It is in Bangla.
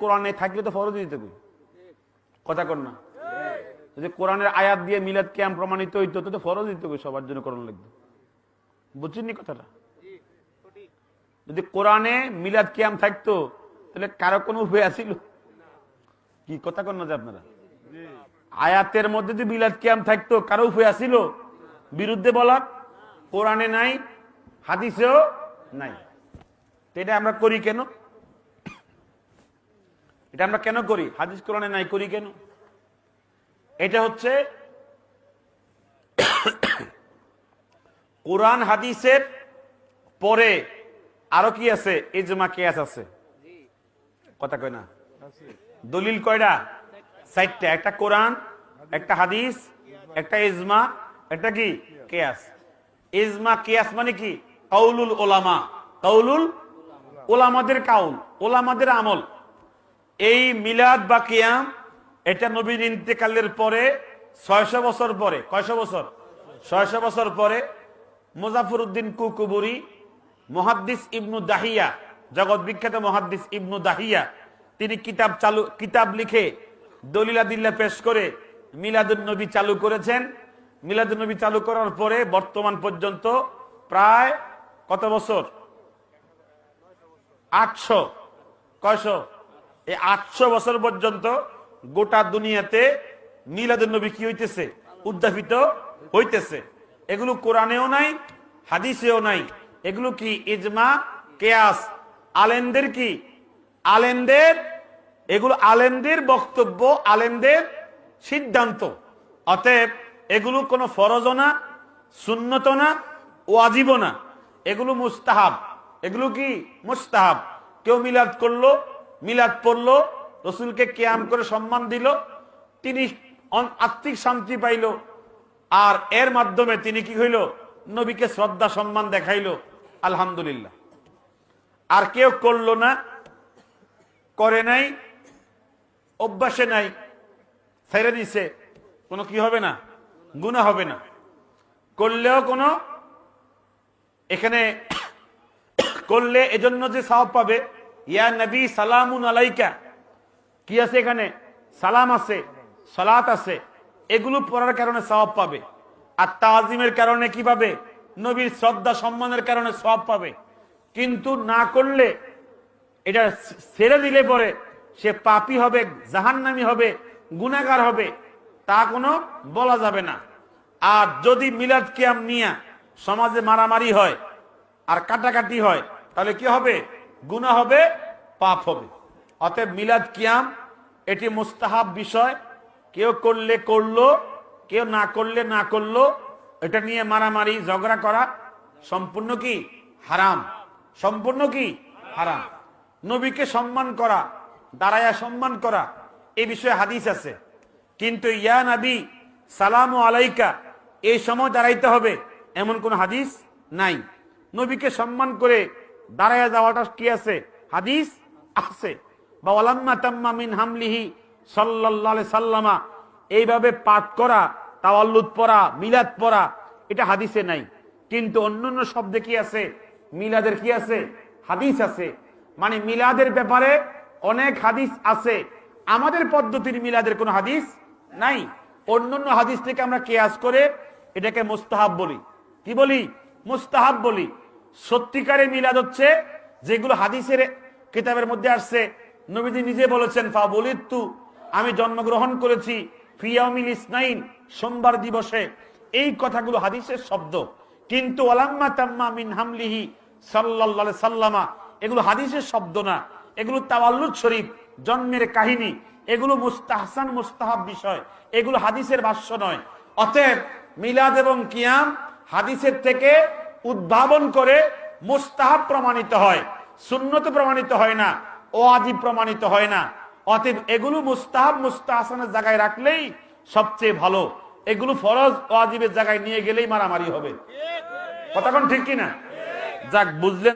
কোরআনে থাকলে তো ফরজ দিতে কই, কথা কর না? যদি কোরআনের আয়াত দিয়ে মিলাদ কিয়াম প্রমাণিত হইতো তো ফরজ দিতে কই, সবার জন্য কোরআন লিখতো। বুঝছেন কথাটা? যদি কোরআনে মিলাদ কিয়াম থাকতো তাহলে কারো কোনো উপায় আছিল? কি কথা কর না যে আপনারা? আয়াতের মধ্যে যদি মিলাদ কিয়াম থাকতো কারো উপায় আছিল বিরুদ্ধে বলার? কোরআনে নাই, হাদিসেও নাই। এটা আমরা করি কেন? এটা আমরা কেন করি? হাদিস কোরআনে নাই, করি কেন? এটা হচ্ছে কোরআন হাদিসের পরে আরো কি আছে? ইজমা কিয়াস আছে। কথা কয় না? দলিল কয়টা? 4টা। একটা কোরআন, একটা হাদিস, একটা ইজমা, একটা কি কিয়াস। ইজমা কিয়াস মানে কি? কাউলুল উলামা। কাউলুল উলামাদের কাউল, উলামাদের আমল। এই মিলাদ বা কিয়াম এটা নবীর ইন্তেকালের পরে 600 বছর পরে, কয়শো বছর? 600 বছর পরে মুজাফফরউদ্দিন কুকুবুরি, মুহাদ্দিস ইবনু দাহিয়া, জগৎ বিখ্যাত মুহাদ্দিস ইবনু দাহিয়া, তিনি কিতাব লিখে দলিলাদিল্লা পেশ করে মিলাদুন নবী চালু করেছেন। মিলাদুন নবী চালু করার পরে বর্তমান পর্যন্ত প্রায় কত বছর? 800। কয়শো? এই 800 বছর পর্যন্ত গোটা দুনিয়াতে মিলাদুন নবী কি হইতেছে? উদ্যাপিত হইতেছে। এগুলো কোরআনেও নাই, হাদিসেও নাই। এগুলো কি? ইজমা কিয়াস। আলেমদের কি? আলেমদের, এগুলো আলেমদের বক্তব্য, আলেমদের সিদ্ধান্ত। অতএব এগুলো কোনো ফরজও না, সুন্নত না, ওয়াজিবও না। এগুলো মুস্তাহাব। এগুলো কি? মুস্তাহাব। কেউ মিলাদ করলো, মিলাদ পড়লো, রসুলকে কিয়াম করে সম্মান দিল, তিনি আত্মিক শান্তি পাইল, আর এর মাধ্যমে তিনি কি হইল? নবীকে শ্রদ্ধা সম্মান দেখাইল, আলহামদুলিল্লাহ। আর কেউ করলো না, করে নাই, অভ্যাসে নাই, ছেড়ে দিছে, কোনো কি হবে না? গুনাহ হবে না। করলেও কোনো, এখানে করলে এজন্য যে সওয়াব পাবে, ইয়া নবী সালামুন আলাইকা, কি আছে এখানে? সালাম আছে, সালাত আছে। এগুলো পড়ার কারণে সওয়াব পাবে। আর তাজিমের কারণে কি পাবে? নবীর শ্রদ্ধা সম্মানের কারণে সওয়াব পাবে। কিন্তু না করলে, এটা ছেড়ে দিলে পরে সে পাপী হবে, জাহান্নামী হবে, গুনাহগার হবে, তা কোনো বলা যাবে না। আর যদি মিলাদ কিয়াম নিয়ে সমাজে মারামারি হয় আর কাটাকাটি হয় তাহলে কি হবে? গুনাহ হবে, পাপ হবে। অতএব মিলাদ কিয়াম এটি মুস্তাহাব বিষয়। কেউ করলে করলো, কেউ না করলে না করলো। এটা নিয়ে মারামারি ঝগড়া করা সম্পূর্ণ কি? হারাম। সম্পূর্ণ কি? হারাম। নবীকে সম্মান করা, দাঁড়ায়া সম্মান করা, এই বিষয়ে হাদিস আছে। কিন্তু ইয়া নবী সালামু আলাইকা, এই সময় দাঁড়াইতে হবে এমন কোন হাদিস নাই। নবীকে সম্মান করে দাঁড়ায়া যাওয়াটা কি আছে? হাদিস আছে। বা ওয়ালাম্মা তাম্মা মিন হামলিহি সাল্লাল্লাহু আলাইহি সাল্লামা, এইভাবে পাঠ করা, তাওয়াল্লুদ পড়া, মিলাদ পড়া, এটা হাদিসে নাই। কিন্তু অন্যান্য শব্দে কি আছে? মিলাদের কি আছে? হাদিস আছে। মানে মিলাদের ব্যাপারে অনেক হাদিস আছে। আমাদের পদ্ধতির মিলাদের কোনো হাদিস নাই। অন্যান্য হাদিস থেকে আমরা কিয়াস করে এটাকে মুস্তাহাব বলি। কি বলি? মুস্তাহাব বলি। সত্যিকারের মিলাদ হচ্ছে যেগুলো হাদিসের কিতাবের মধ্যে আসছে। নবীজি নিজে বলেছেন, ফা বলিতু, আমি জন্মগ্রহণ করেছি ফি ইয়াউমিল ইসনাইন, সোমবার দিবসে। এই কথাগুলো হাদিসের শব্দ। কিন্তু ওয়ালাম্মা তাম্মা মিন হামলিহি সাল্লাল্লাহু আলাইহি সাল্লামা, এগুলো হাদিসের শব্দ না। এগুলো তাওয়াল্লুদ শরীফ, জন্মের কাহিনী। এগুলো মুস্তাহসান, মুস্তাহাব বিষয়। এগুলো হাদিসের ভাষ্য নয়। অতএব মিলাদ এবং কিয়াম হাদিসের থেকে উদ্ভাবন করে মুস্তাহাব প্রমাণিত হয়, সুন্নত প্রমাণিত হয় না, ওয়াজিব প্রমাণিত হয় না। অতএব এগুলো মুস্তাহাব, মুস্তাহসানের জায়গায় রাখলেই সবচেয়ে ভালো। এগুলো ফরজ, ওয়াজিবের জায়গায় নিয়ে গেলেই মারামারি হবে। কথা কোন ঠিক কিনা? যাক, বুঝলেন?